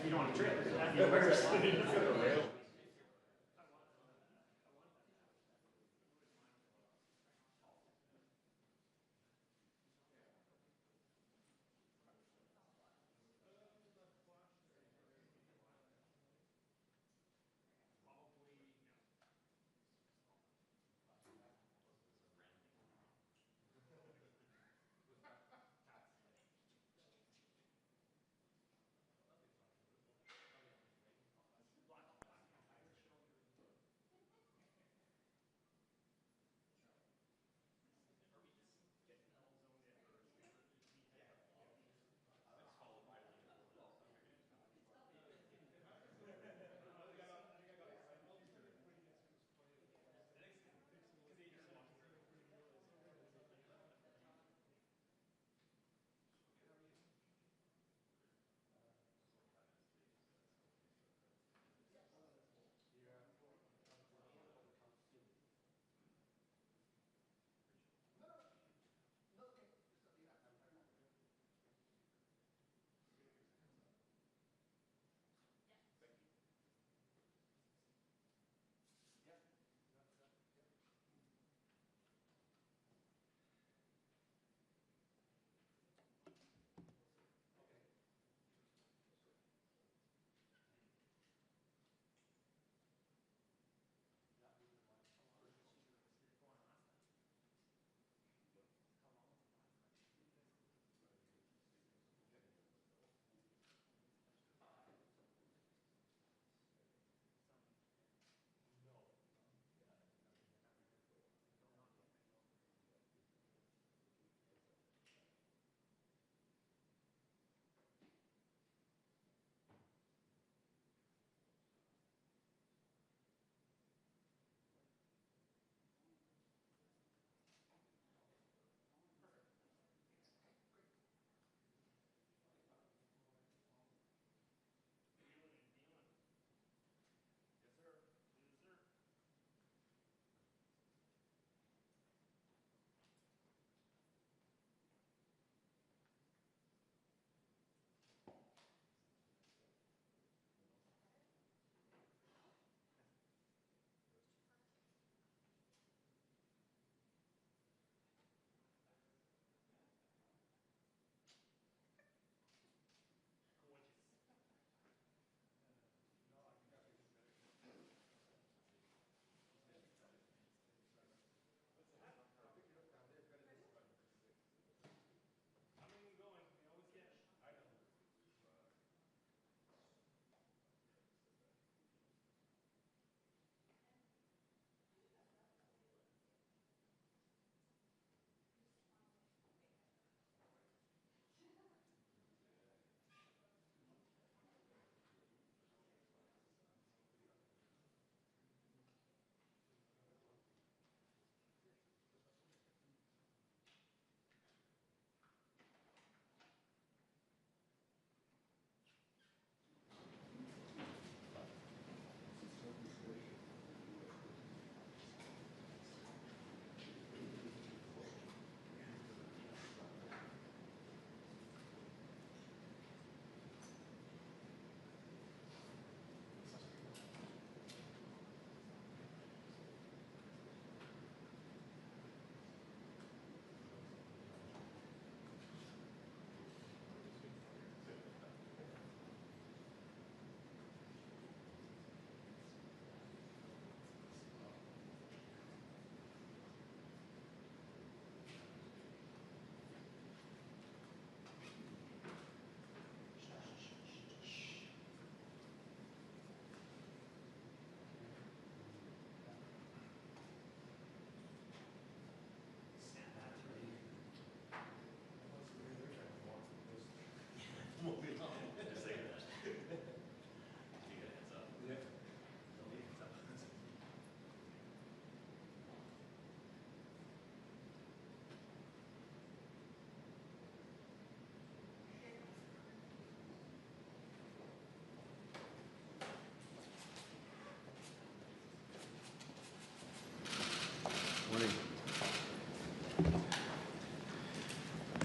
You don't want to trip. That'd be worse.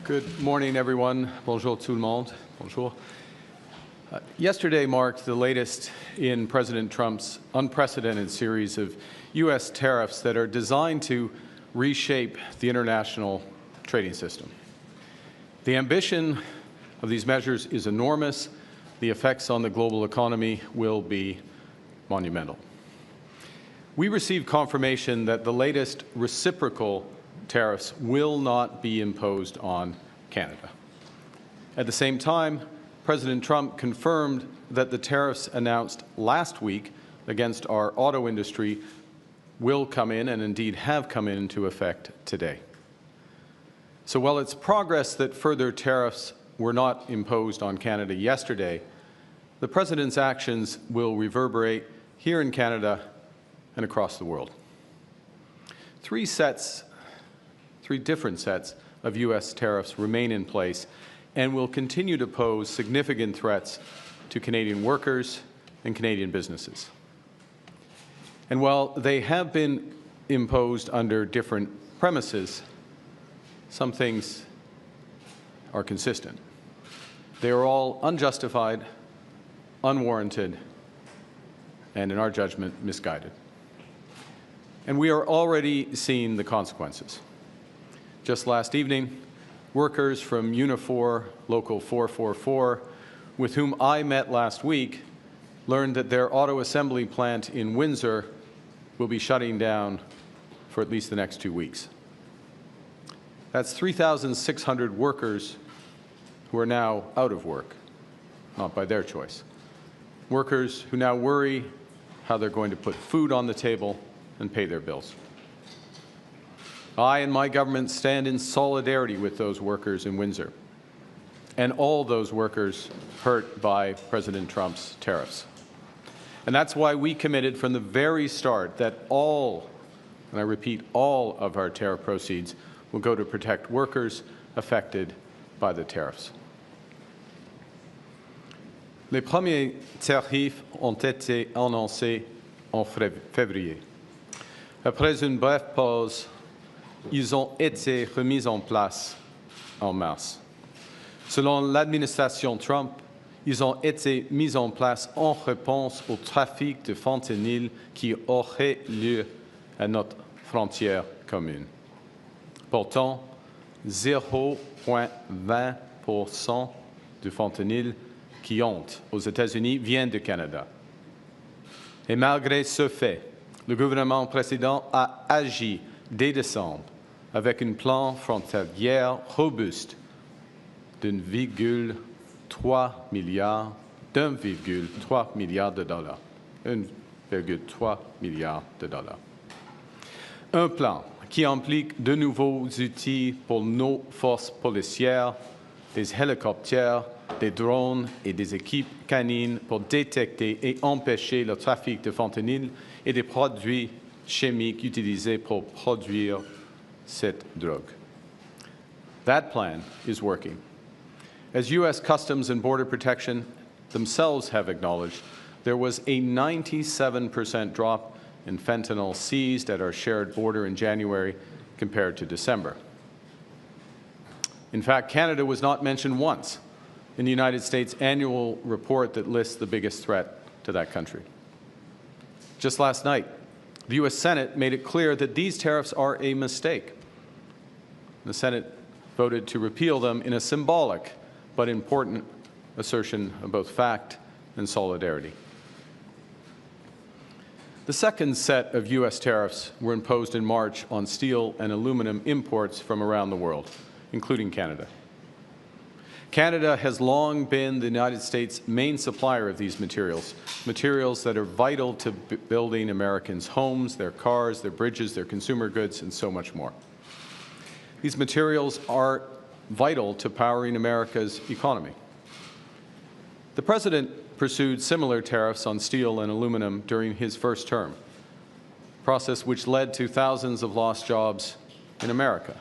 Good morning, everyone. Bonjour tout le monde. Bonjour. Yesterday marked the latest in President Trump's unprecedented series of U.S. tariffs that are designed to reshape the international trading system. The ambition of these measures is enormous. The effects on the global economy will be monumental. We received confirmation that the latest reciprocal tariffs will not be imposed on Canada. At the same time, President Trump confirmed that the tariffs announced last week against our auto industry will come in, and indeed have come into effect today. So while it's progress that further tariffs were not imposed on Canada yesterday, the President's actions will reverberate here in Canada and across the world. Three different sets of U.S. tariffs remain in place and will continue to pose significant threats to Canadian workers and Canadian businesses. And while they have been imposed under different premises, some things are consistent. They are all unjustified, unwarranted, and in our judgment, misguided. And we are already seeing the consequences. Just last evening, workers from Unifor Local 444, with whom I met last week, learned that their auto assembly plant in Windsor will be shutting down for at least the next 2 weeks. That's 3,600 workers who are now out of work, not by their choice. Workers who now worry how they're going to put food on the table and pay their bills. I and my government stand in solidarity with those workers in Windsor and all those workers hurt by President Trump's tariffs. And that's why we committed from the very start that all, and I repeat, all of our tariff proceeds will go to protect workers affected by the tariffs. Les premiers tarifs ont été annoncés en février. Après une brève pause, ils ont été remis en place en mars. Selon l'administration Trump, ils ont été mis en place en réponse au trafic de fentanyl qui aurait lieu à notre frontière commune. Pourtant, 0,20% du fentanyl qui entre aux États-Unis vient du Canada. Et malgré ce fait, le gouvernement précédent a agi dès décembre avec un plan frontalier robuste d'1,3 milliard de dollars. 1,3 milliard de dollars. Un plan qui implique de nouveaux outils pour nos forces policières, des hélicoptères, des drones et des équipes canines pour détecter et empêcher le trafic de fentanyl et des produits chimiques utilisés pour produire cette drogue. That plan is working. As U.S. Customs and Border Protection themselves have acknowledged, there was a 97% drop in fentanyl seized at our shared border in January compared to December. In fact, Canada was not mentioned once in the United States annual report that lists the biggest threat to that country. Just last night, the U.S. Senate made it clear that these tariffs are a mistake. The Senate voted to repeal them in a symbolic but important assertion of both fact and solidarity. The second set of U.S. tariffs were imposed in March on steel and aluminum imports from around the world, including Canada. Canada has long been the United States' main supplier of these materials, materials that are vital to building Americans' homes, their cars, their bridges, their consumer goods, and so much more. These materials are vital to powering America's economy. The President pursued similar tariffs on steel and aluminum during his first term, a process which led to thousands of lost jobs in America.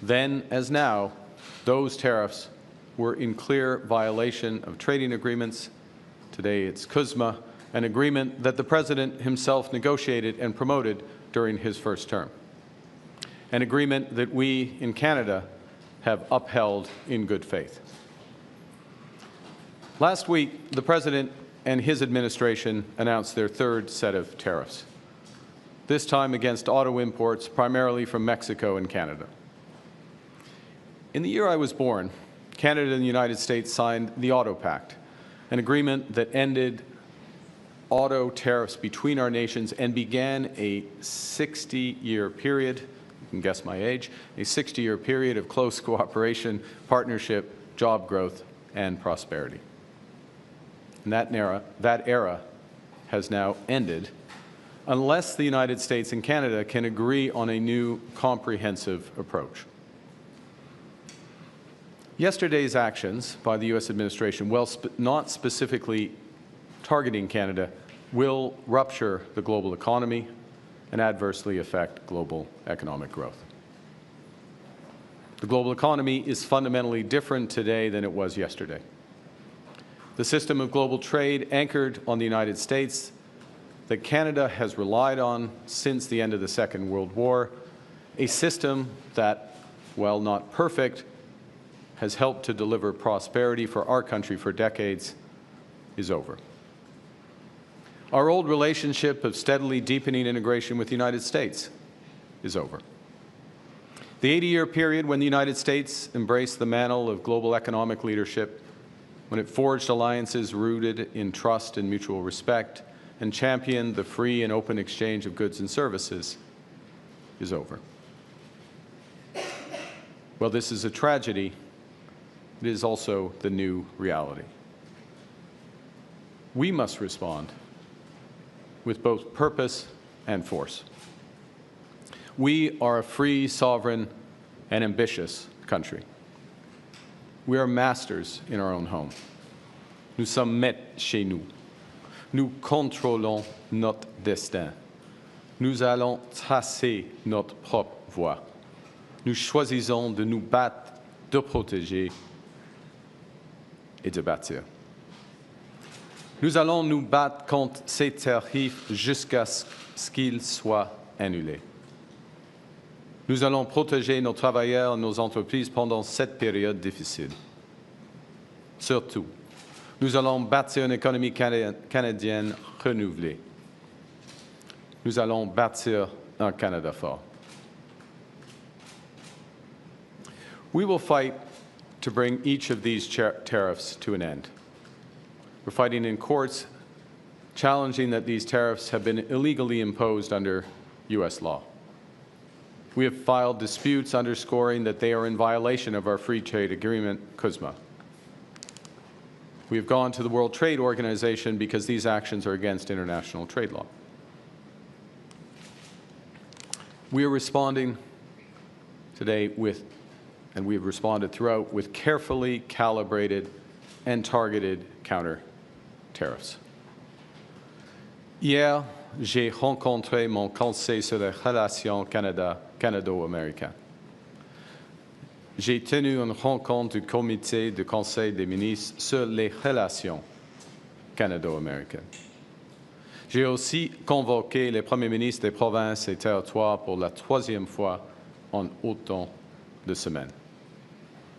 Then, as now, those tariffs were in clear violation of trading agreements. Today it's CUSMA, an agreement that the President himself negotiated and promoted during his first term. An agreement that we in Canada have upheld in good faith. Last week, the President and his administration announced their third set of tariffs, this time against auto imports primarily from Mexico and Canada. In the year I was born, Canada and the United States signed the Auto Pact, an agreement that ended auto tariffs between our nations and began a 60-year period, you can guess my age, a 60-year period of close cooperation, partnership, job growth, and prosperity. And that era has now ended unless the United States and Canada can agree on a new comprehensive approach. Yesterday's actions by the U.S. administration, while not specifically targeting Canada, will rupture the global economy and adversely affect global economic growth. The global economy is fundamentally different today than it was yesterday. The system of global trade anchored on the United States that Canada has relied on since the end of the Second World War, a system that, while not perfect, has helped to deliver prosperity for our country for decades, is over. Our old relationship of steadily deepening integration with the United States is over. The 80-year period when the United States embraced the mantle of global economic leadership, when it forged alliances rooted in trust and mutual respect, and championed the free and open exchange of goods and services, is over. Well, this is a tragedy. It is also the new reality. We must respond with both purpose and force. We are a free, sovereign, and ambitious country. We are masters in our own home. Nous sommes maîtres chez nous. Nous contrôlons notre destin. Nous allons tracer notre propre voie. Nous choisissons de nous battre, de protéger et de bâtir. Nous allons nous battre contre ces tarifs jusqu'à ce qu'ils soient annulés. Nous allons protéger nos travailleurs et nos entreprises pendant cette période difficile. Surtout, nous allons bâtir une économie canadienne renouvelée. Nous allons bâtir un Canada fort. We will fight to bring each of these tariffs to an end. We're fighting in courts, challenging that these tariffs have been illegally imposed under U.S. law. We have filed disputes underscoring that they are in violation of our free trade agreement, CUSMA. We have gone to the World Trade Organization because these actions are against international trade law. We are responding today with, and we have responded throughout, with carefully calibrated and targeted counter tariffs. Hier, j'ai rencontré mon conseil sur les relations canado-américaines. J'ai tenu une rencontre du comité du Conseil des ministres sur les relations canado-américaines. J'ai aussi convoqué les premiers ministres des provinces et territoires pour la troisième fois en autant de semaines.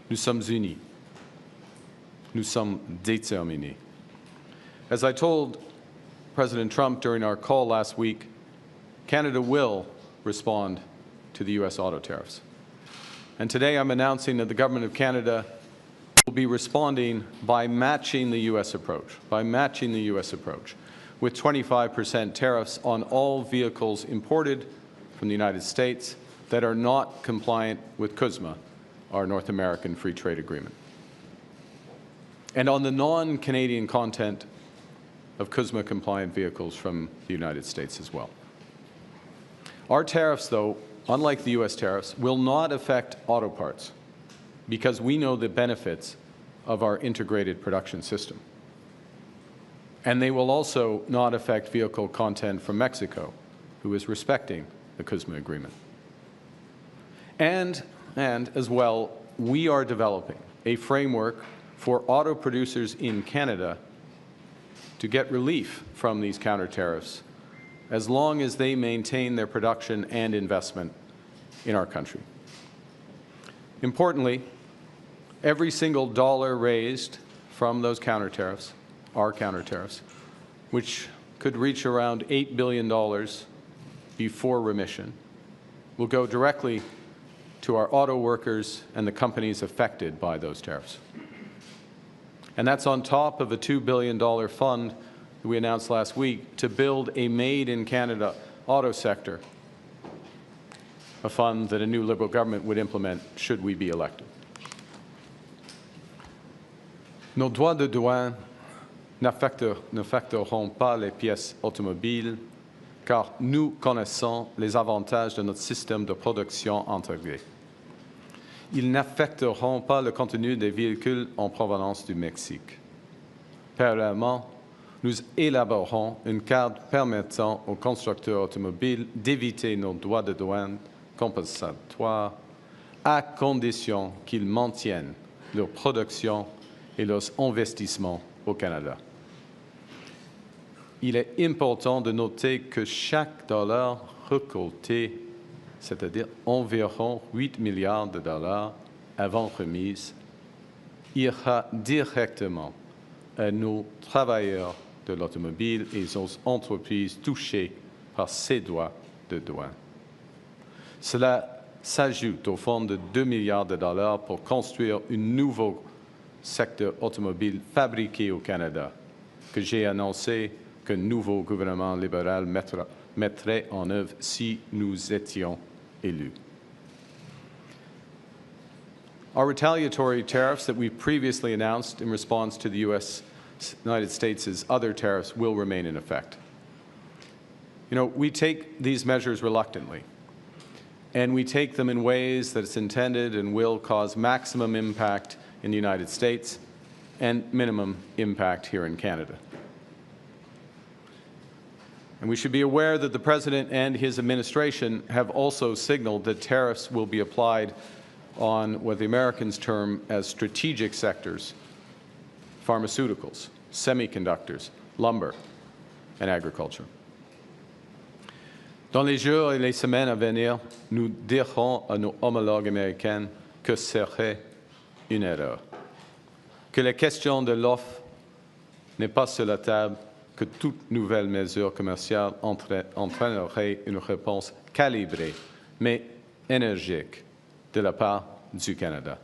Nous sommes unis. Nous sommes déterminés. As I told President Trump during our call last week, Canada will respond to the U.S. auto tariffs. And today I'm announcing that the Government of Canada will be responding by matching the U.S. approach, with 25% tariffs on all vehicles imported from the United States that are not compliant with CUSMA, our North American Free Trade Agreement, and on the non-Canadian content of CUSMA-compliant vehicles from the United States as well. Our tariffs, though, unlike the U.S. tariffs, will not affect auto parts because we know the benefits of our integrated production system. And they will also not affect vehicle content from Mexico, who is respecting the CUSMA agreement. And as well, we are developing a framework for auto producers in Canada to get relief from these counter tariffs as long as they maintain their production and investment in our country. Importantly, every single dollar raised from those counter tariffs, our counter tariffs, which could reach around $8 billion before remission, will go directly to our auto workers and the companies affected by those tariffs. And that's on top of a $2 billion fund that we announced last week to build a made-in-Canada auto sector, a fund that a new Liberal government would implement should we be elected. Nos droits de douane n'affecteront pas les pièces automobiles car nous connaissons les avantages de notre système de production intégré. Ils n'affecteront pas le contenu des véhicules en provenance du Mexique. Parallèlement, nous élaborerons une carte permettant aux constructeurs automobiles d'éviter nos droits de douane compensatoires à condition qu'ils maintiennent leur production et leurs investissements au Canada. Il est important de noter que chaque dollar récolté, c'est-à-dire environ 8 milliards de dollars avant remise, ira directement à nos travailleurs de l'automobile et aux entreprises touchées par ces droits de douane. Cela s'ajoute au fonds de 2 milliards de dollars pour construire un nouveau secteur automobile fabriqué au Canada, que j'ai annoncé qu'un nouveau gouvernement libéral mettrait en œuvre si nous étions élus. Our retaliatory tariffs that we previously announced in response to the United States' other tariffs will remain in effect. You know, we take these measures reluctantly, and we take them in ways that it's intended and will cause maximum impact in the United States and minimum impact here in Canada. And we should be aware that the President and his administration have also signaled that tariffs will be applied on what the Americans term as strategic sectors: pharmaceuticals, semiconductors, lumber, and agriculture. Dans les jours et les semaines à venir, nous dirons à nos homologues américains que serait une erreur, que la question de l'offre n'est pas sur la table, que toute nouvelle mesure commerciale entraînerait une réponse calibrée, mais énergique, de la part du Canada,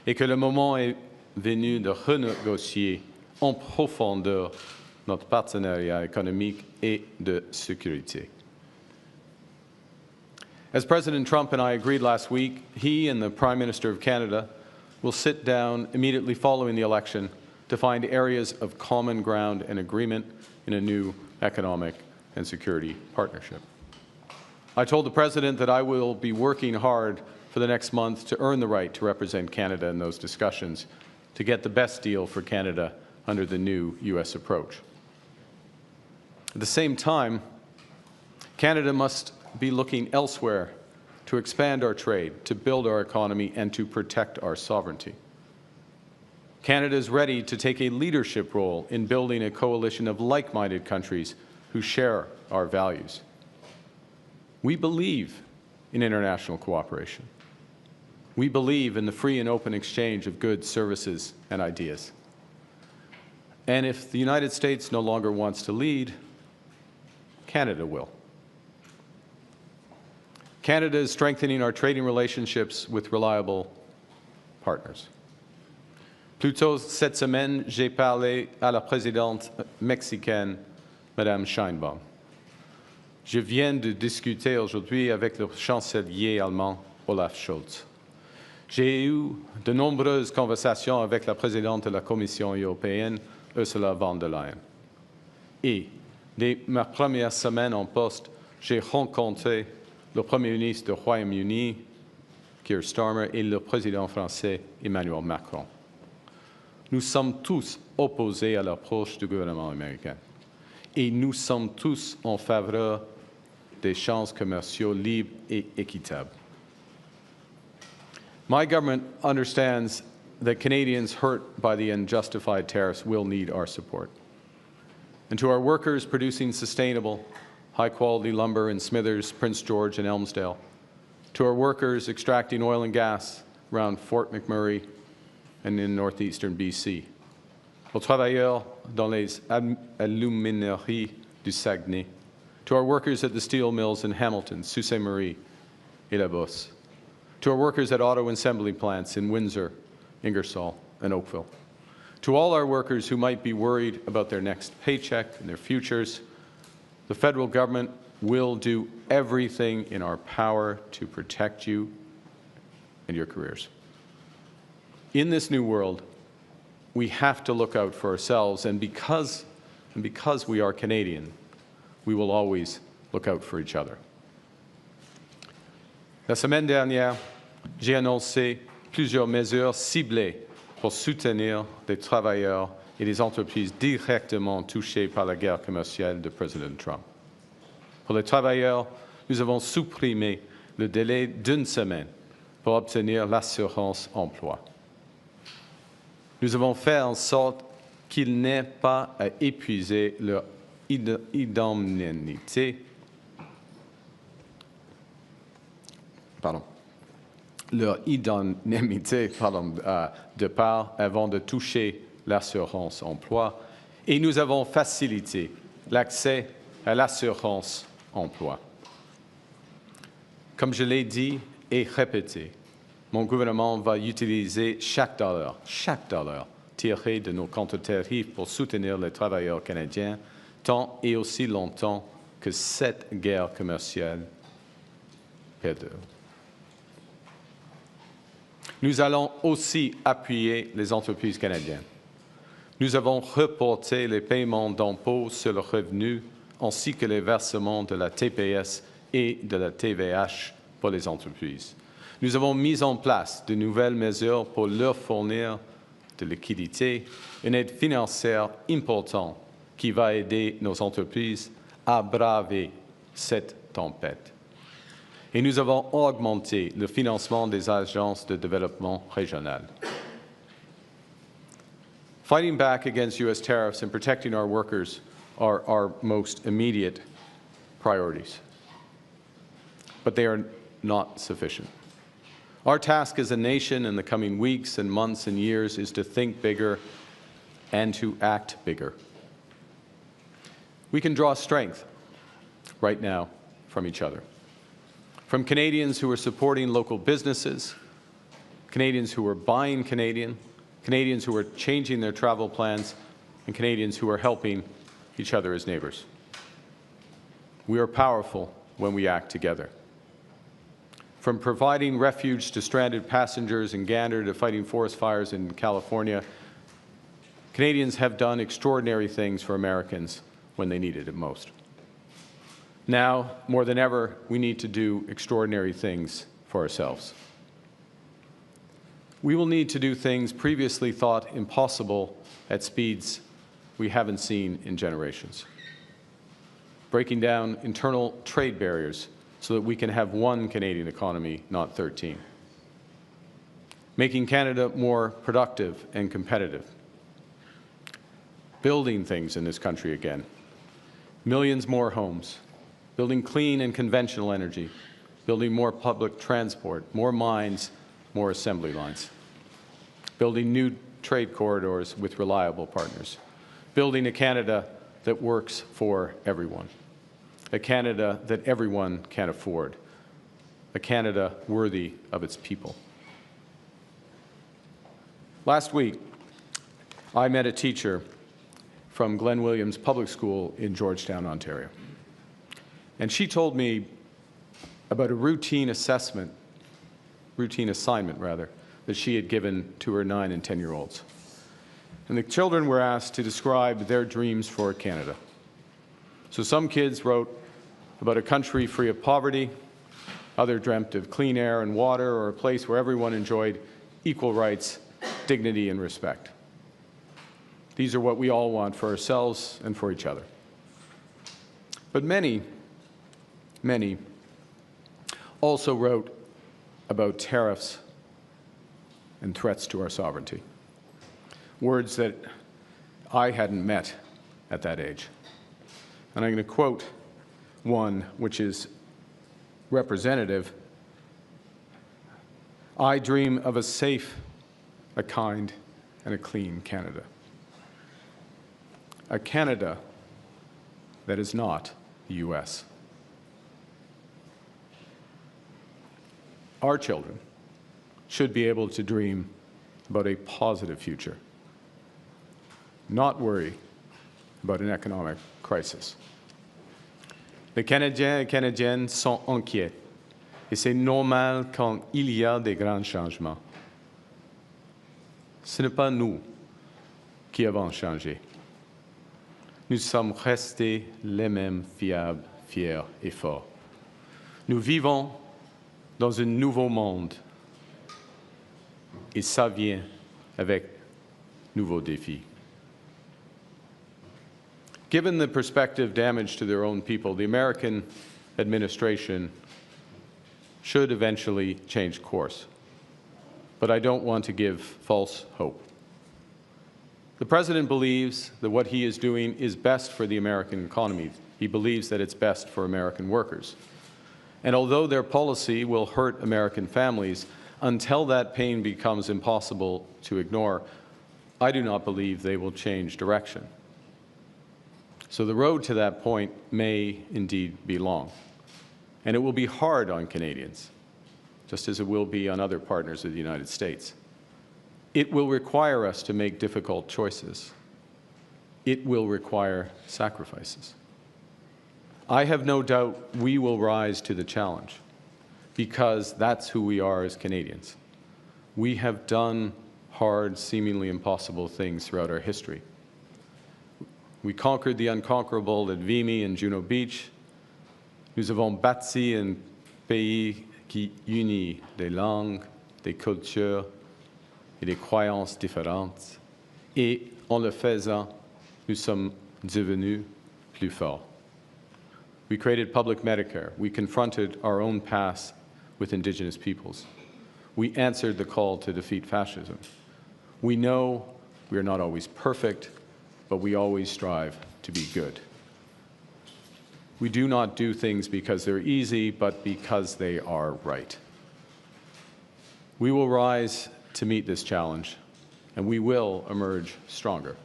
et que le moment est venu de renégocier en profondeur notre partenariat économique et de sécurité. As President Trump and I agreed last week, he and the Prime Minister of Canada will sit down immediately following the election to find areas of common ground and agreement in a new economic and security partnership. I told the President that I will be working hard for the next month to earn the right to represent Canada in those discussions, to get the best deal for Canada under the new U.S. approach. At the same time, Canada must be looking elsewhere to expand our trade, to build our economy, and to protect our sovereignty. Canada is ready to take a leadership role in building a coalition of like-minded countries who share our values. We believe in international cooperation. We believe in the free and open exchange of goods, services, and ideas. And if the United States no longer wants to lead, Canada will. Canada is strengthening our trading relationships with reliable partners. Plus tôt cette semaine, j'ai parlé à la présidente mexicaine, Madame Sheinbaum. Je viens de discuter aujourd'hui avec le chancelier allemand, Olaf Scholz. J'ai eu de nombreuses conversations avec la présidente de la Commission européenne, Ursula von der Leyen. Et dès ma première semaine en poste, j'ai rencontré le Premier ministre du Royaume-Uni, Keir Starmer, et le président français, Emmanuel Macron. Nous sommes tous opposés à l'approche du gouvernement américain. Et nous sommes tous en faveur d'échanges commerciaux libres et équitables. My government understands that Canadians hurt by the unjustified tariffs will need our support. And to our workers producing sustainable, high-quality lumber in Smithers, Prince George, and Elmsdale, to our workers extracting oil and gas around Fort McMurray and in northeastern BC, aux travailleurs dans les alumineries du Saguenay, to our workers at the steel mills in Hamilton, Sault Ste. Marie, et La Bosse, to our workers at auto assembly plants in Windsor, Ingersoll, and Oakville, to all our workers who might be worried about their next paycheck and their futures, the federal government will do everything in our power to protect you and your careers. In this new world, we have to look out for ourselves, and because we are Canadian, we will always look out for each other. La semaine dernière, j'ai annoncé plusieurs mesures ciblées pour soutenir les travailleurs et les entreprises directement touchées par la guerre commerciale de Président Trump. Pour les travailleurs, nous avons supprimé le délai d'une semaine pour obtenir l'assurance emploi. Nous avons fait en sorte qu'ils n'aient pas à épuiser leur indemnité de part avant de toucher l'assurance emploi, et nous avons facilité l'accès à l'assurance emploi. Comme je l'ai dit et répété, mon gouvernement va utiliser chaque dollar tiré de nos comptes tarifs pour soutenir les travailleurs canadiens tant et aussi longtemps que cette guerre commerciale perdure. Nous allons aussi appuyer les entreprises canadiennes. Nous avons reporté les paiements d'impôts sur le revenu ainsi que les versements de la TPS et de la TVH pour les entreprises. Nous avons mis en place de nouvelles mesures pour leur fournir de liquidités, une aide financière importante qui va aider nos entreprises à braver cette tempête. Et nous avons augmenté le financement des agences de développement régionales. Fighting back against U.S. tariffs and protecting our workers are our most immediate priorities. But they are not sufficient. Our task as a nation in the coming weeks and months and years is to think bigger and to act bigger. We can draw strength right now from each other. From Canadians who are supporting local businesses, Canadians who are buying Canadian, Canadians who are changing their travel plans, and Canadians who are helping each other as neighbors. We are powerful when we act together. From providing refuge to stranded passengers in Gander to fighting forest fires in California, Canadians have done extraordinary things for Americans when they needed it most. Now, more than ever, we need to do extraordinary things for ourselves. We will need to do things previously thought impossible at speeds we haven't seen in generations. Breaking down internal trade barriers so that we can have one Canadian economy, not 13. Making Canada more productive and competitive. Building things in this country again. Millions more homes. Building clean and conventional energy. Building more public transport, more mines, more assembly lines. Building new trade corridors with reliable partners. Building a Canada that works for everyone. A Canada that everyone can afford. A Canada worthy of its people. Last week, I met a teacher from Glen Williams Public School in Georgetown, Ontario. And she told me about a routine assignment, that she had given to her 9- and 10-year-olds. And the children were asked to describe their dreams for Canada. So some kids wrote about a country free of poverty, others dreamt of clean air and water, or a place where everyone enjoyed equal rights, dignity, and respect. These are what we all want for ourselves and for each other. But many also wrote about tariffs and threats to our sovereignty, words that I hadn't met at that age. And I'm going to quote one which is representative I dream of a safe, a kind, and a clean Canada. A Canada that is not the U.S. Our children should be able to dream about a positive future, not worry about an economic crisis. Les Canadiens et Canadiennes sont inquiets, et c'est normal quand il y a des grands changements. Ce n'est pas nous qui avons changé. Nous sommes restés les mêmes fiables, fiers et forts. Nous vivons dans un nouveau monde, et ça vient avec nouveaux défis. Given the prospective damage to their own people, the American administration should eventually change course. But I don't want to give false hope. The President believes that what he is doing is best for the American economy. He believes that it's best for American workers. And although their policy will hurt American families, until that pain becomes impossible to ignore, I do not believe they will change direction. So the road to that point may indeed be long. And it will be hard on Canadians, just as it will be on other partners of the United States. It will require us to make difficult choices. It will require sacrifices. I have no doubt we will rise to the challenge, because that's who we are as Canadians. We have done hard, seemingly impossible things throughout our history. We conquered the unconquerable at Vimy and Juno Beach. Nous avons bâti un pays qui unit des langues, des cultures et des croyances différentes. Et en le faisant, nous sommes devenus plus forts. We created public Medicare. We confronted our own past with Indigenous peoples. We answered the call to defeat fascism. We know we are not always perfect, but we always strive to be good. We do not do things because they're easy, but because they are right. We will rise to meet this challenge, and we will emerge stronger.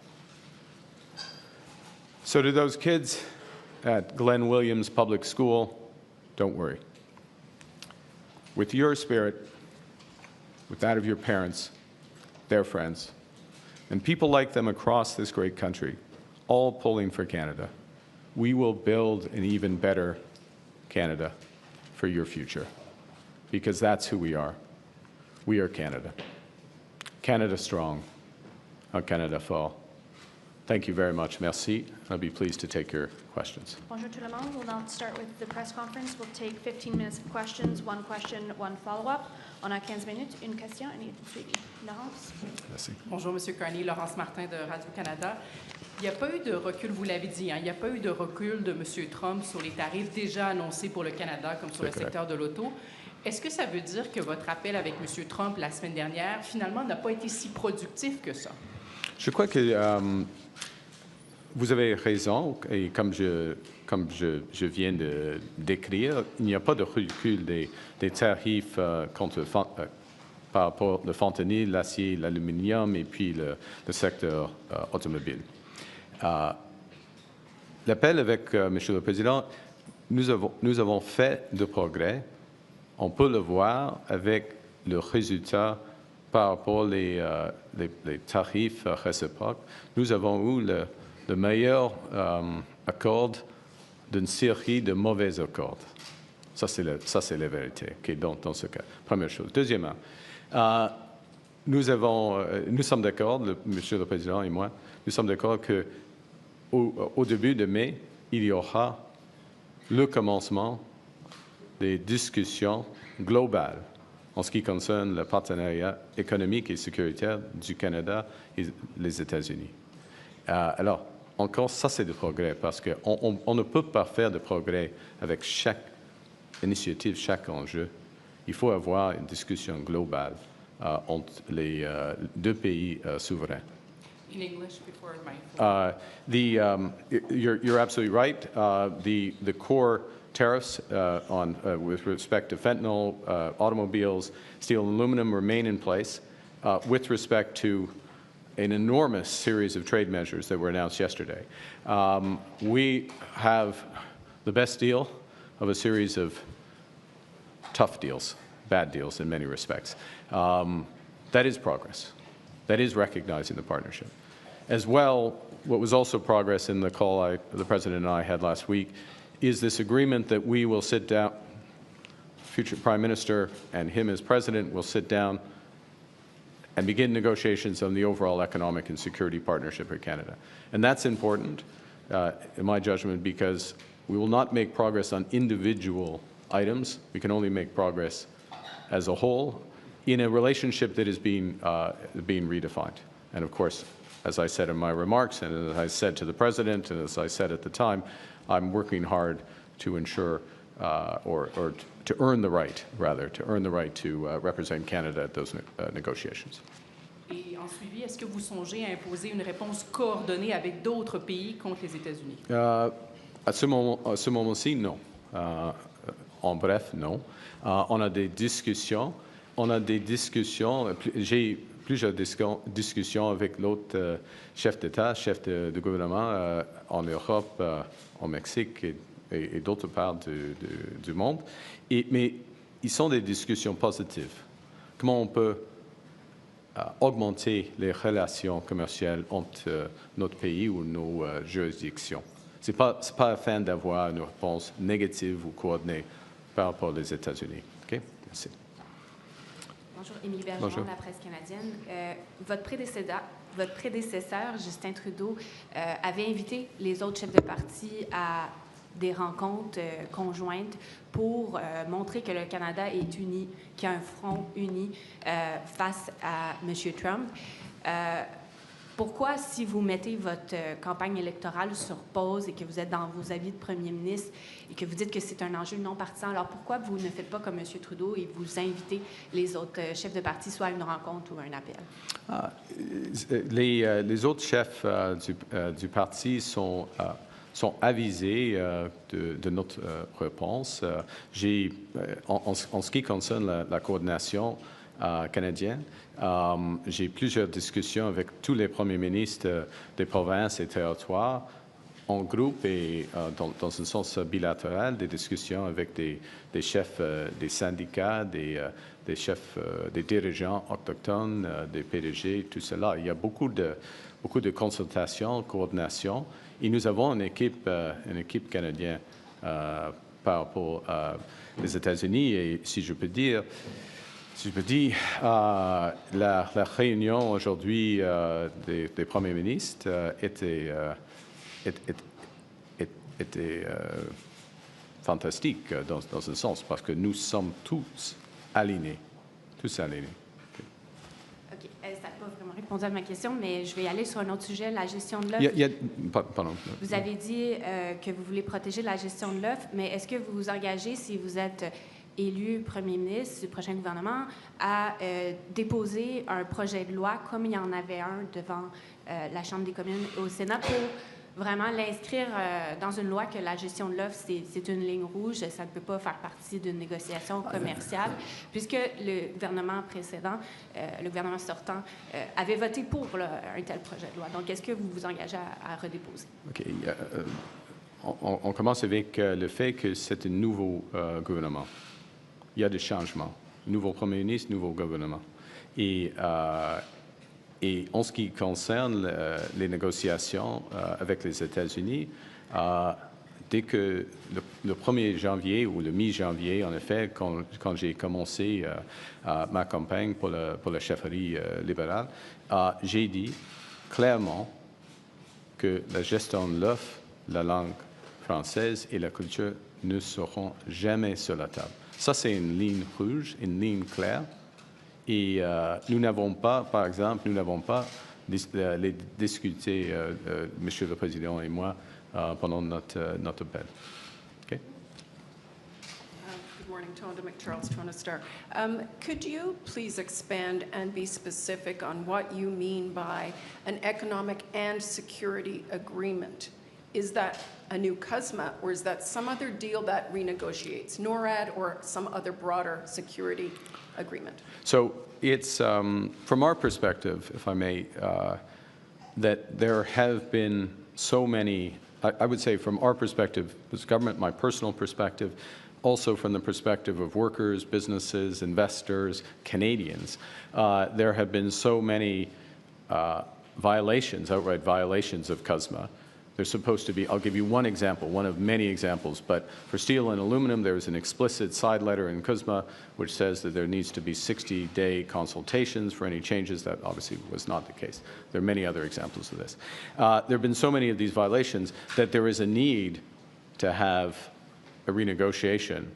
So to those kids at Glenn Williams Public School, don't worry. With your spirit, with that of your parents, their friends, and people like them across this great country, all pulling for Canada, we will build an even better Canada for your future, because that's who we are. We are Canada. Canada strong, Canada fort. Thank you very much. Merci. I'll be pleased to take your questions. Bonjour tout le monde. We'll now start with the press conference. We'll take 15 minutes of questions, one question, one follow-up. On a 15 minutes, une question, et suivi. Laurence? Merci. Bonjour, M. Carney. Laurence Martin de Radio-Canada. Il n'y a pas eu de recul, vous l'avez dit, hein, il n'y a pas eu de recul de M. Trump sur les tarifs déjà annoncés pour le Canada, comme sur le secteur de l'auto. Est-ce que ça veut dire que votre appel avec M. Trump la semaine dernière, finalement, n'a pas été si productif que ça? Je crois que vous avez raison, et comme je viens de décrire, il n'y a pas de recul des tarifs par rapport au fentanyl, l'acier, l'aluminium et puis le secteur automobile. L'appel avec Monsieur le Président, nous avons fait de progrès. On peut le voir avec le résultat par rapport les tarifs réciproques. Nous avons eu le meilleur accord d'une série de mauvais accords. Ça, c'est la vérité, okay, dans ce cas. Première chose. Deuxièmement, nous sommes d'accord, Monsieur le Président et moi, nous sommes d'accord qu'au début de mai, il y aura le commencement des discussions globales en ce qui concerne le partenariat économique et sécuritaire du Canada et les États-Unis. Alors, encore, ça, c'est du progrès, parce qu'on ne peut pas faire de progrès avec chaque initiative, chaque enjeu. Il faut avoir une discussion globale entre les deux pays souverains. In English before my... You're absolutely right. The core tariffs with respect to fentanyl, automobiles, steel and aluminum remain in place. With respect to an enormous series of trade measures that were announced yesterday, we have the best deal of a series of tough deals, bad deals in many respects. That is progress. That is recognizing the partnership. As well, what was also progress in the call the President and I had last week is this agreement that we will sit down, future Prime Minister and him as President will sit down and begin negotiations on the overall economic and security partnership with Canada. And that's important, in my judgment, because we will not make progress on individual items. We can only make progress as a whole in a relationship that is being redefined. And of course, as I said in my remarks, and as I said to the President, and as I said at the time, I'm working hard to ensure, or to earn the right, rather, to represent Canada at those negotiations. Et en suivi, est-ce que vous songez à imposer une réponse coordonnée avec d'autres pays contre les États-Unis? À ce moment-ci, non. En bref, non. On a des discussions. J'ai plusieurs discussions avec l'autre chef d'État, chef de gouvernement en Europe, au Mexique et d'autres parts du monde. Mais ils sont des discussions positives. Comment on peut augmenter les relations commerciales entre notre pays ou nos juridictions? Ce n'est pas afin d'avoir une réponse négative ou coordonnée par rapport aux États-Unis. OK? Merci. Bonjour, Émilie Bergeron, de la presse canadienne. Votre prédécesseur, Justin Trudeau, avait invité les autres chefs de parti à des rencontres conjointes pour montrer que le Canada est uni, qu'il y a un front uni face à M. Trump. Pourquoi, si vous mettez votre campagne électorale sur pause et que vous êtes dans vos avis de premier ministre et que vous dites que c'est un enjeu non partisan, alors pourquoi vous ne faites pas comme M. Trudeau et vous invitez les autres chefs de parti soit à une rencontre ou à un appel? Les autres chefs du parti sont avisés de notre réponse. En ce qui concerne la coordination canadienne, j'ai plusieurs discussions avec tous les premiers ministres des provinces et territoires en groupe et dans un sens bilatéral, des discussions avec des chefs des syndicats, des chefs, des dirigeants autochtones, des PDG, tout cela. Il y a beaucoup de consultations, coordination, et nous avons une équipe canadienne par rapport aux États-Unis. Et si je peux dire, la réunion aujourd'hui des premiers ministres était fantastique dans un sens, parce que nous sommes tous alignés. OK. Ça n'a pas vraiment répondu à ma question, mais je vais aller sur un autre sujet, la gestion de l'œuf. Pardon. Vous avez dit que vous voulez protéger la gestion de l'œuf, mais est-ce que vous vous engagez, si vous êtes élu premier ministre du prochain gouvernement, à déposer un projet de loi, comme il y en avait un devant la Chambre des communes au Sénat, pour vraiment l'inscrire dans une loi que la gestion de l'œuf, c'est une ligne rouge, ça ne peut pas faire partie d'une négociation commerciale, puisque le gouvernement précédent, le gouvernement sortant, avait voté pour un tel projet de loi. Donc, est-ce que vous vous engagez à redéposer? OK. On commence avec le fait que c'est un nouveau gouvernement. Il y a des changements. Nouveau premier ministre, nouveau gouvernement. Et en ce qui concerne les négociations avec les États-Unis, dès que le 1er janvier ou le mi-janvier, en effet, quand j'ai commencé ma campagne pour la chefferie libérale, j'ai dit clairement que la gestion de l'œuf, la langue française et la culture ne seront jamais sur la table. Ça, c'est une ligne rouge, une ligne claire. Et nous n'avons pas, par exemple, les discuté, Monsieur le Président et moi, pendant notre appel. Okay? Good morning, Tonda McCharles, Toronto Star. Could you please expand and be specific on what you mean by an economic and security agreement? is that a new CUSMA, or is that some other deal that renegotiates NORAD or some other broader security agreement? So it's, from our perspective, if I may, that there have been so many, I would say from our perspective as government, my personal perspective, also from the perspective of workers, businesses, investors, Canadians, there have been so many violations, outright violations of CUSMA. There's supposed to be, I'll give you one example, one of many examples, but for steel and aluminum, there's an explicit side letter in CUSMA which says that there needs to be 60-day consultations for any changes. That obviously was not the case. There are many other examples of this. There have been so many of these violations that there is a need to have a renegotiation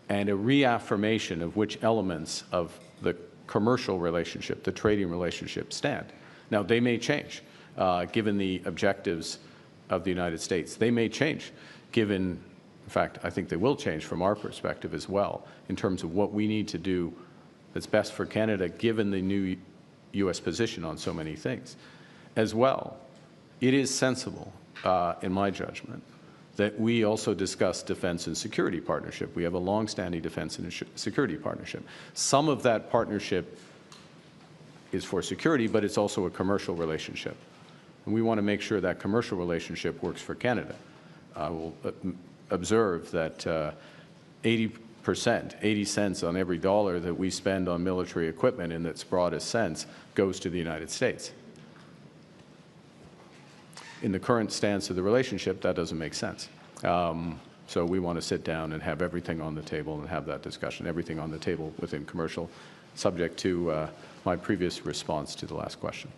and a reaffirmation of which elements of the commercial relationship, the trading relationship, stand. Now, they may change, given the objectives of the United States. They may change, given, in fact, I think they will change from our perspective as well, in terms of what we need to do that's best for Canada, given the new U.S. position on so many things. As well, it is sensible, in my judgment, that we also discuss defense and security partnership. We have a long-standing defense and security partnership. Some of that partnership is for security, but it's also a commercial relationship. And we want to make sure that commercial relationship works for Canada. We'll observe that 80%, 80 cents on every dollar that we spend on military equipment in its broadest sense goes to the United States. In the current stance of the relationship, that doesn't make sense. So we want to sit down and have everything on the table and have that discussion, everything on the table within commercial, subject to my previous response to the last question.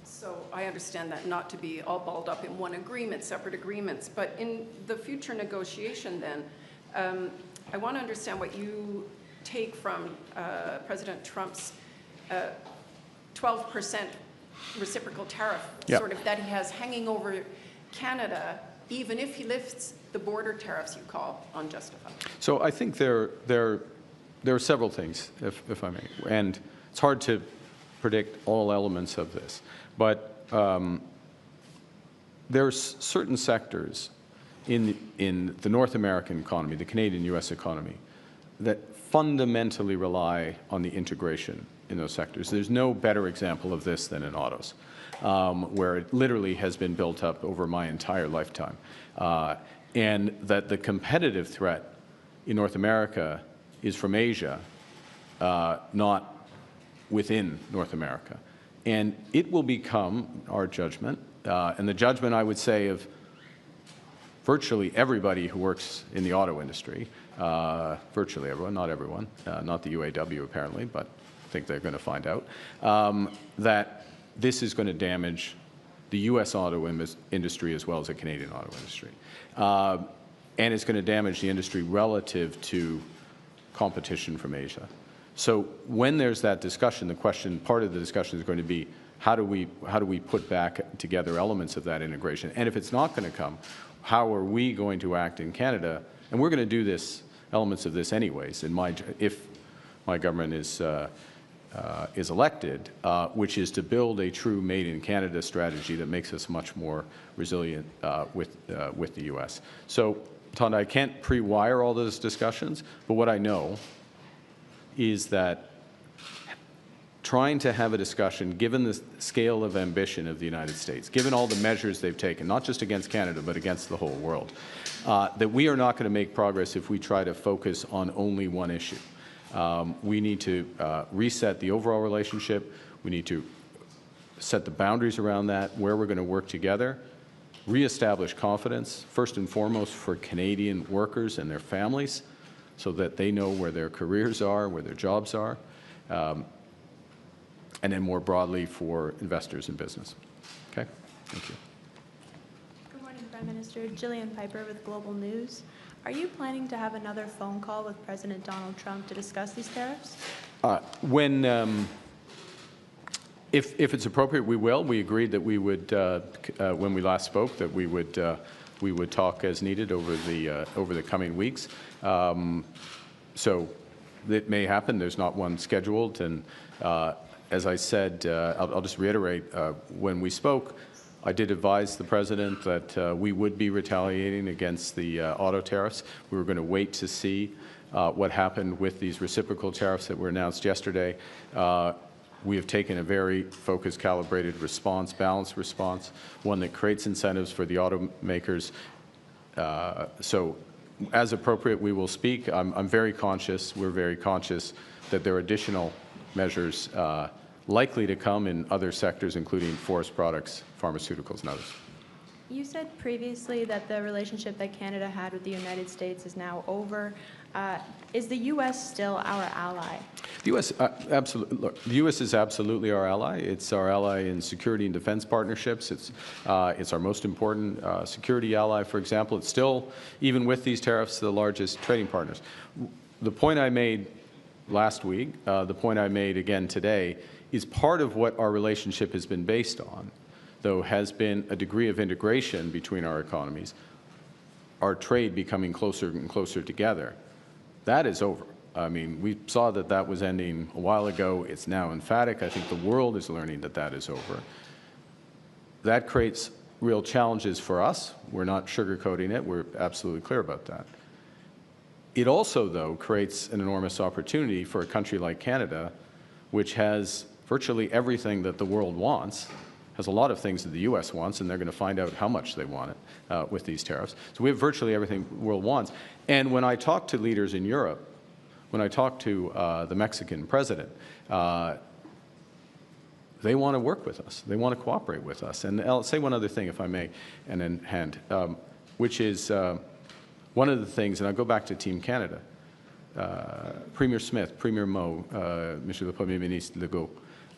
So I understand that not to be all balled up in one agreement, separate agreements, but in the future negotiation then, I want to understand what you take from President Trump's 12% reciprocal tariff, sort of that he has hanging over Canada, even if he lifts the border tariffs you call unjustified. So I think there are several things, if I may, and it's hard to predict all elements of this, but there's certain sectors in the North American economy, the Canadian-U.S. economy, that fundamentally rely on the integration in those sectors. There's no better example of this than in autos, where it literally has been built up over my entire lifetime. And that the competitive threat in North America is from Asia, not within North America. And it will become our judgment, and the judgment, I would say, of virtually everybody who works in the auto industry, virtually everyone, not everyone, not the UAW apparently, but I think they're going to find out, that this is going to damage the U.S. auto industry as well as the Canadian auto industry. And it's going to damage the industry relative to competition from Asia. So when there's that discussion, the question, part of the discussion is going to be, how do we put back together elements of that integration? And if it's not going to come, how are we going to act in Canada? And we're going to do this, elements of this anyways, if my government is elected, which is to build a true Made in Canada strategy that makes us much more resilient with the U.S. So, Tonda, I can't pre-wire all those discussions, but what I know is that trying to have a discussion, given the scale of ambition of the United States, given all the measures they've taken, not just against Canada, but against the whole world, that we are not going to make progress if we try to focus on only one issue. We need to reset the overall relationship. We need to set the boundaries around that, where we're going to work together, reestablish confidence, first and foremost for Canadian workers and their families, so that they know where their careers are, where their jobs are, and then more broadly for investors in business. Okay? Thank you. Good morning, Prime Minister. Jillian Piper with Global News. Are you planning to have another phone call with President Donald Trump to discuss these tariffs? If it's appropriate, we will. We agreed that we would, when we last spoke, that we would talk as needed over the coming weeks. So it may happen. There's not one scheduled, and as I said, I'll just reiterate. When we spoke, I did advise the President that we would be retaliating against the auto tariffs. We were going to wait to see what happened with these reciprocal tariffs that were announced yesterday. We have taken a very focused, calibrated response, balanced response, one that creates incentives for the automakers. So as appropriate, we will speak. I'm very conscious, we're very conscious that there are additional measures likely to come in other sectors, including forest products, pharmaceuticals, and others. You said previously that the relationship that Canada had with the United States is now over. Is the U.S. still our ally? The U.S. Absolutely. Look, the U.S. is absolutely our ally. It's our ally in security and defense partnerships. It's our most important security ally. For example, it's still, even with these tariffs, the largest trading partners. The point I made last week, the point I made again today, is part of what our relationship has been based on, though, has been a degree of integration between our economies, our trade becoming closer and closer together. That is over. I mean, we saw that that was ending a while ago. It's now emphatic. I think the world is learning that that is over. That creates real challenges for us. We're not sugarcoating it. We're absolutely clear about that. It also, though, creates an enormous opportunity for a country like Canada, which has virtually everything that the world wants, has a lot of things that the U.S. wants, and they're going to find out how much they want it with these tariffs. So we have virtually everything the world wants. And when I talk to leaders in Europe, when I talk to the Mexican president, they want to work with us. They want to cooperate with us. And I'll say one other thing, if I may, and then hand, which is one of the things, and I'll go back to Team Canada, Premier Smith, Premier Moe, Monsieur le Premier Ministre Legault,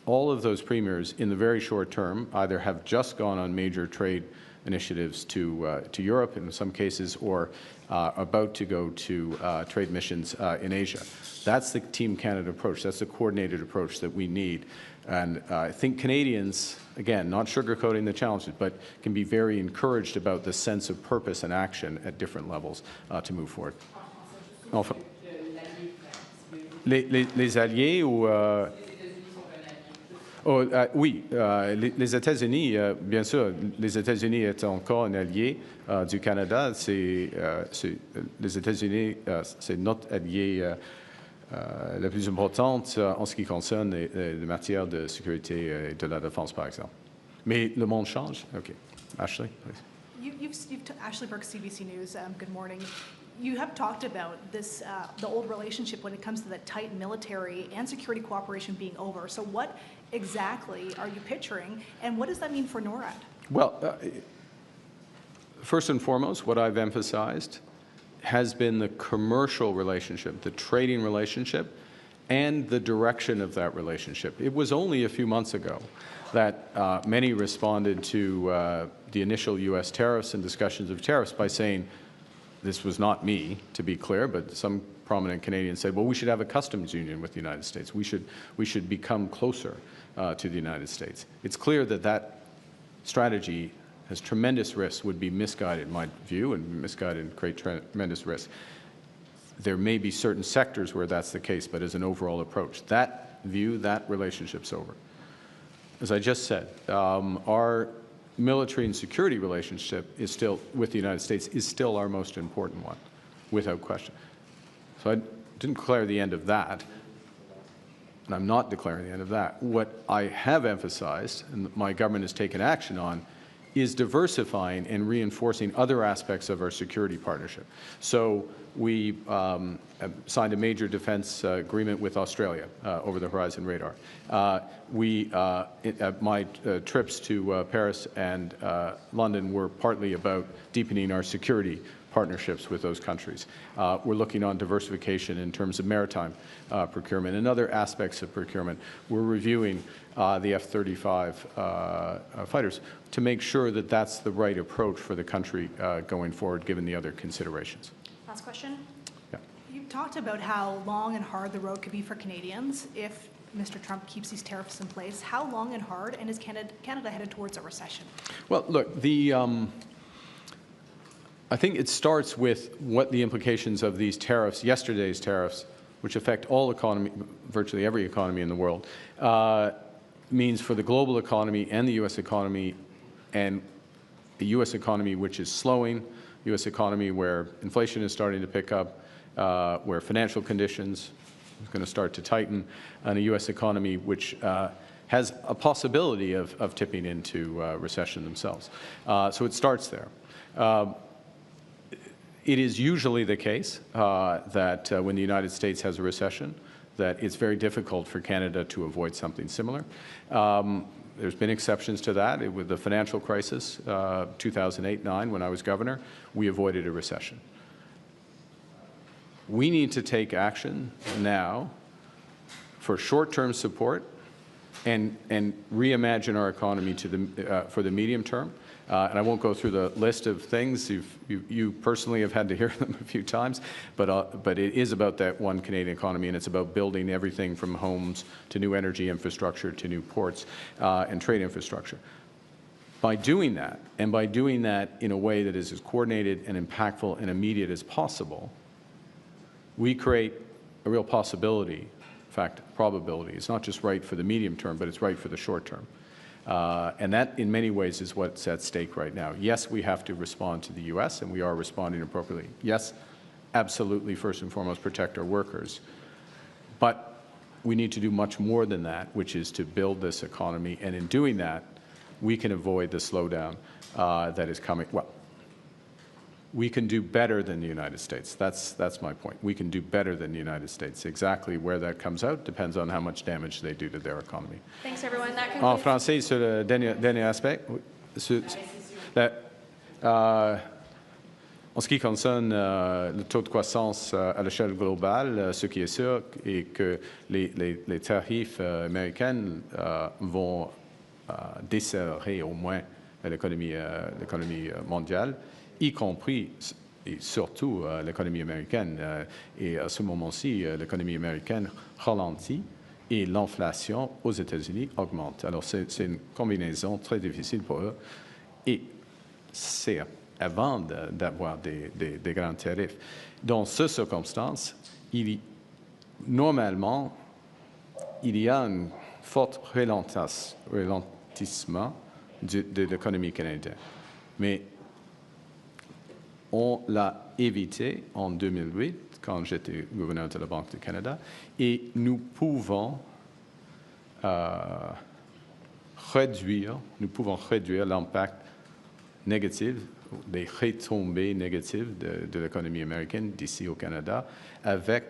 all of those premiers in the very short term either have just gone on major trade initiatives to Europe in some cases, or about to go to trade missions in Asia. That's the Team Canada approach. That's the coordinated approach that we need. And I think Canadians, again, not sugarcoating the challenges, but can be very encouraged about the sense of purpose and action at different levels to move forward. Enfin, les alliés ou... Oh, oui, les États-Unis, bien sûr, les États-Unis est encore un allié du Canada. Les États-Unis, c'est notre allié la plus importante en ce qui concerne les matières de sécurité et de la défense, par exemple. Mais le monde change. OK. Ashley, please. Ashley Burke, CBC News. Good morning. You have talked about this, the old relationship when it comes to the tight military and security cooperation being over. So what exactly are you picturing, and what does that mean for NORAD? Well, first and foremost, what I've emphasized has been the commercial relationship, the trading relationship, and the direction of that relationship. It was only a few months ago that many responded to the initial U.S. tariffs and discussions of tariffs by saying, this was not me, to be clear, but some prominent Canadians said, well, we should have a customs union with the United States. We should become closer to the United States. It's clear that that strategy has tremendous risks, would be misguided, in my view, and misguided and create tremendous risks. There may be certain sectors where that's the case, but as an overall approach, that view, that relationship's over. As I just said, our military and security relationship is still, with the United States, is still our most important one, without question. So I didn't declare the end of that, and I'm not declaring the end of that. What I have emphasized, and my government has taken action on, is diversifying and reinforcing other aspects of our security partnership. So we signed a major defense agreement with Australia, over-the-horizon radar. My trips to Paris and London were partly about deepening our security partnerships with those countries. We're looking on diversification in terms of maritime procurement and other aspects of procurement. We're reviewing the F-35 fighters to make sure that that's the right approach for the country going forward, given the other considerations. Last question. Yeah. You've talked about how long and hard the road could be for Canadians if Mr. Trump keeps these tariffs in place. How long and hard, and is Canada headed towards a recession? Well, look, I think it starts with what the implications of these tariffs, yesterday's tariffs, which affect all economy, virtually every economy in the world, means for the global economy and the U.S. economy and a U.S. economy which is slowing, U.S. economy where inflation is starting to pick up, where financial conditions are going to start to tighten, and a U.S. economy which has a possibility of tipping into recession themselves. So it starts there. It is usually the case that when the United States has a recession, that it's very difficult for Canada to avoid something similar. There's been exceptions to that. With the financial crisis, 2008-9, when I was governor, we avoided a recession. We need to take action now for short-term support and reimagine our economy for the medium term. And I won't go through the list of things. You personally have had to hear them a few times, but it is about that one Canadian economy, and it's about building everything from homes to new energy infrastructure to new ports and trade infrastructure. By doing that, and by doing that in a way that is as coordinated and impactful and immediate as possible, we create a real possibility, in fact, probability. It's not just right for the medium term, but it's right for the short term. And that, in many ways, is what's at stake right now. Yes, we have to respond to the U.S., and we are responding appropriately. Yes, absolutely, first and foremost, protect our workers. But we need to do much more than that, which is to build this economy. And in doing that, we can avoid the slowdown that is coming. Well, we can do better than the United States. That's my point. We can do better than the United States. Exactly where that comes out depends on how much damage they do to their economy. Thanks, everyone. That En concludes. français, sur le dernier aspect, en ce qui concerne le taux de croissance à l'échelle globale, ce qui est sûr est que les tarifs américains vont desserrer au moins l'économie mondiale, y compris et surtout l'économie américaine. Et à ce moment-ci, l'économie américaine ralentit et l'inflation aux États-Unis augmente. Alors, c'est une combinaison très difficile pour eux. Et c'est avant d'avoir des grands tarifs. Dans ces circonstances, normalement, il y a un fort ralentissement de l'économie canadienne. Mais on l'a évité en 2008, quand j'étais gouverneur de la Banque du Canada, et nous pouvons réduire l'impact négatif, les retombées négatives de l'économie américaine d'ici au Canada avec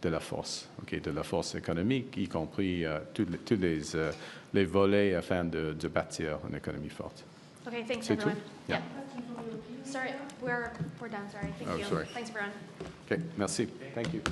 de la force, de la force économique, y compris tous les volets afin de bâtir une économie forte. Okay, thanks, C'est tout? everyone. Yeah. Sorry, we're done. Sorry. Thank Oh, you. sorry. Thanks, everyone. Okay, merci. Thank you.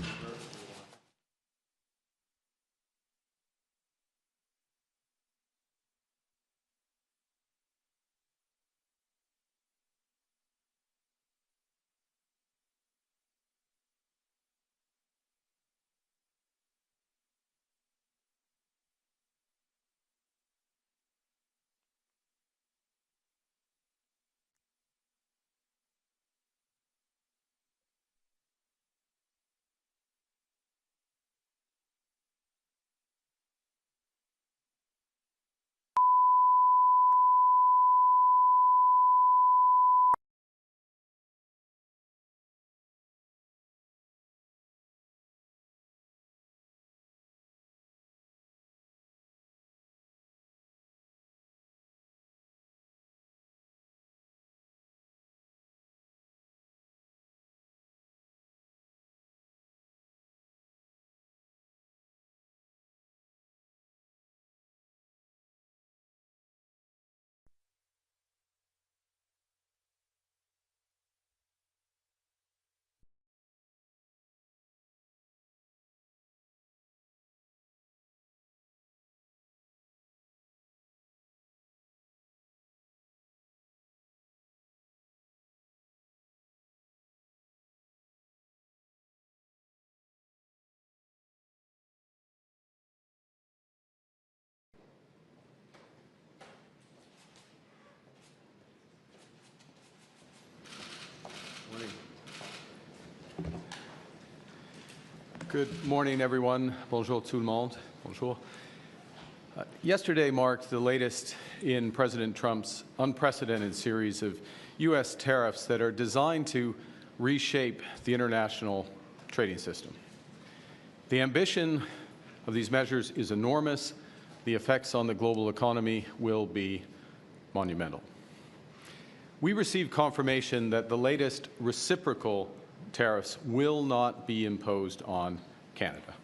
Good morning, everyone. Bonjour tout le monde. Bonjour. Yesterday marked the latest in President Trump's unprecedented series of U.S. tariffs that are designed to reshape the international trading system. The ambition of these measures is enormous. The effects on the global economy will be monumental. We received confirmation that the latest reciprocal tariffs will not be imposed on Canada.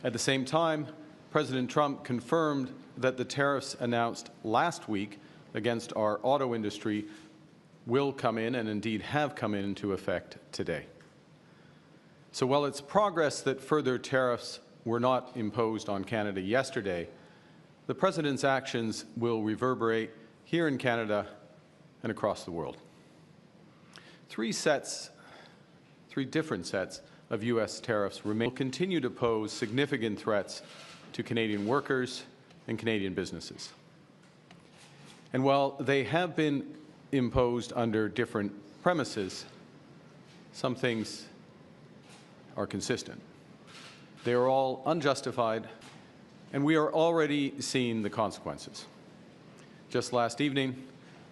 At the same time, President Trump confirmed that the tariffs announced last week against our auto industry will come in, and indeed have come into effect today. So while it's progress that further tariffs were not imposed on Canada yesterday, the President's actions will reverberate here in Canada and across the world. Three different sets of U.S. tariffs will continue to pose significant threats to Canadian workers and Canadian businesses. And while they have been imposed under different premises, some things are consistent. They are all unjustified, and we are already seeing the consequences. Just last evening,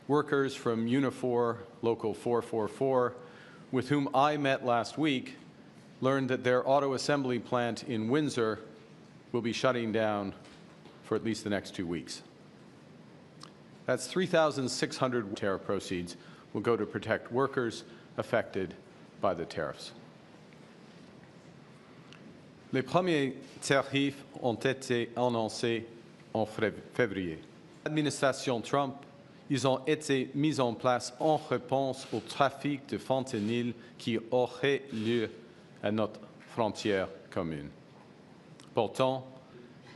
workers from Unifor Local 444, with whom I met last week, learned that their auto assembly plant in Windsor will be shutting down for at least the next 2 weeks. That's 3,600 tariff proceeds will go to protect workers affected by the tariffs. Les premiers tarifs ont été annoncés en février. L'administration Trump, ils ont été mis en place en réponse au trafic de fentanyl qui aurait lieu à notre frontière commune. Pourtant,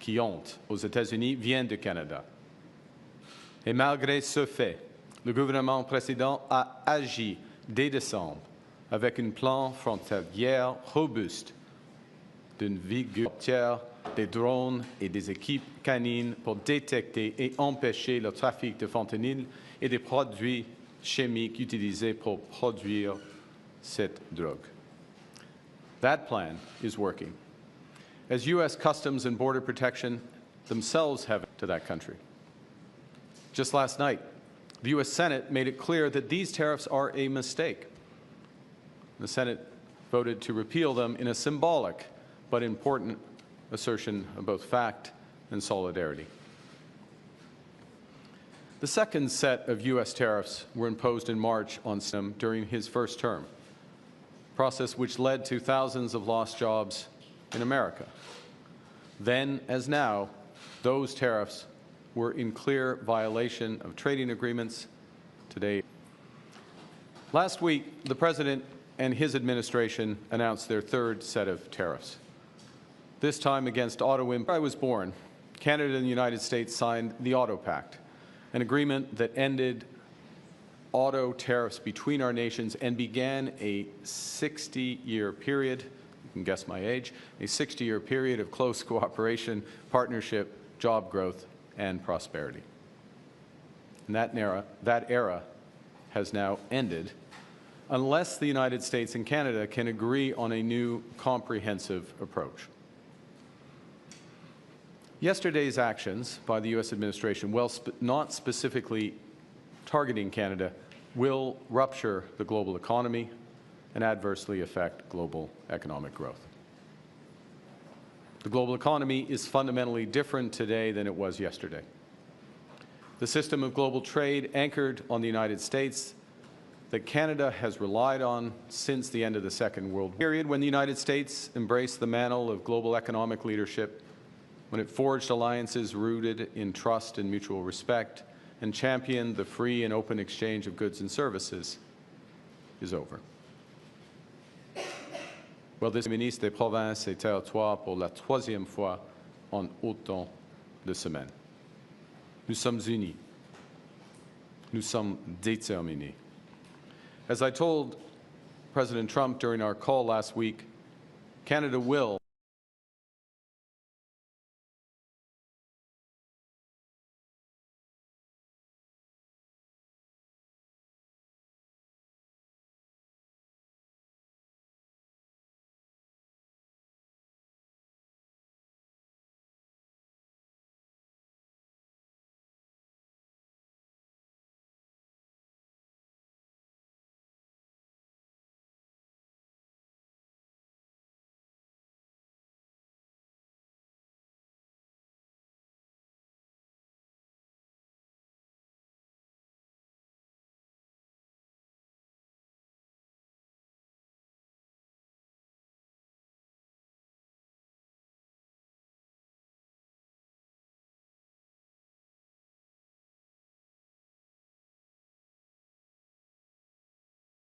qui honte aux États-Unis vient du Canada. Et malgré ce fait, le gouvernement précédent a agi dès décembre avec un plan frontalier robuste d'une vigueur entière, des drones et des équipes canines pour détecter et empêcher le trafic de fentanyl et des produits chimiques utilisés pour produire cette drogue. That plan is working, as U.S. Customs and Border Protection themselves have to that country. Just last night, the U.S. Senate made it clear that these tariffs are a mistake. The Senate voted to repeal them in a symbolic but important assertion of both fact and solidarity. The second set of U.S. tariffs were imposed in March on Sim during his first term, a process which led to thousands of lost jobs in America. Then, as now, those tariffs were in clear violation of trading agreements today. Last week, the President and his administration announced their third set of tariffs, this time against auto imports. Where I was born, Canada and the United States signed the Auto Pact, an agreement that ended auto tariffs between our nations and began a 60-year period, you can guess my age, a 60-year period of close cooperation, partnership, job growth, and prosperity. And that era has now ended unless the United States and Canada can agree on a new comprehensive approach. Yesterday's actions by the U.S. administration, while not specifically targeting Canada, will rupture the global economy and adversely affect global economic growth. The global economy is fundamentally different today than it was yesterday. The system of global trade anchored on the United States that Canada has relied on since the end of the Second World War, period when the United States embraced the mantle of global economic leadership, when it forged alliances rooted in trust and mutual respect, and championed the free and open exchange of goods and services, is over. Well, this ministre des Provinces et Territoires pour la troisième fois en autant de semaines. Nous sommes unis. Nous sommes déterminés. As I told President Trump during our call last week, Canada will